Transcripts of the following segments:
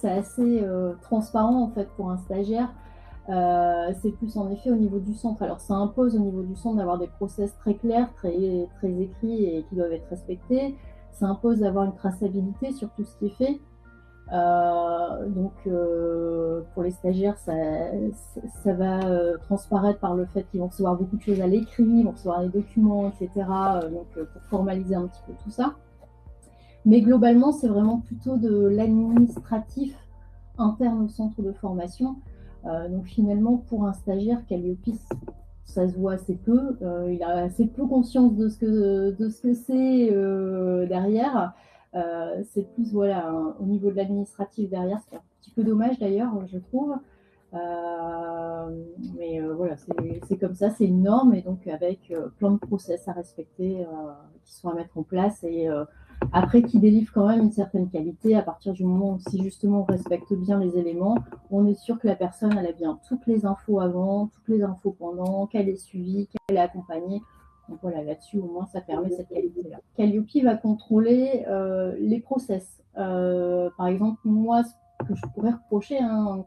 c'est assez transparent en fait pour un stagiaire. C'est plus en effet au niveau du centre. Alors ça impose au niveau du centre d'avoir des process très clairs, très, très écrits et qui doivent être respectés. Ça impose d'avoir une traçabilité sur tout ce qui est fait. Pour les stagiaires, ça va transparaître par le fait qu'ils vont recevoir beaucoup de choses à l'écrit, ils vont recevoir des documents, etc. Pour formaliser un petit peu tout ça. Mais globalement, c'est vraiment plutôt de l'administratif interne au centre de formation. Donc finalement, pour un stagiaire, Calliope, ça se voit assez peu. Il a assez peu conscience de ce que c'est derrière. C'est plus voilà, au niveau de l'administratif derrière, c'est un petit peu dommage d'ailleurs, je trouve. Voilà, c'est comme ça, c'est une norme et donc avec plein de process à respecter qui sont à mettre en place et après qui délivre quand même une certaine qualité à partir du moment où si justement on respecte bien les éléments, on est sûr que la personne elle a bien toutes les infos avant, toutes les infos pendant, qu'elle est suivie, qu'elle est accompagnée. Donc voilà, là-dessus au moins ça permet cette qualité-là. Calliope va contrôler les process. Par exemple, moi, ce que je pourrais reprocher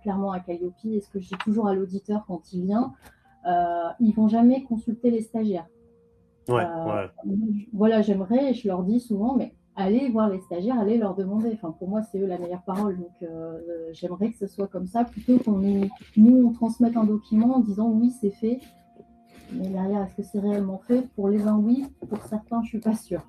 clairement à Calliope et ce que je dis toujours à l'auditeur quand il vient, ils vont jamais consulter les stagiaires. Ouais, Euh, ouais. voilà, j'aimerais, et je leur dis souvent, mais allez voir les stagiaires, allez leur demander. Enfin, pour moi, c'est eux la meilleure parole. Donc, j'aimerais que ce soit comme ça, plutôt nous, on transmette un document en disant oui, c'est fait. Mais derrière, est-ce que c'est réellement fait? Pour les uns, oui. Pour certains, je suis pas sûre.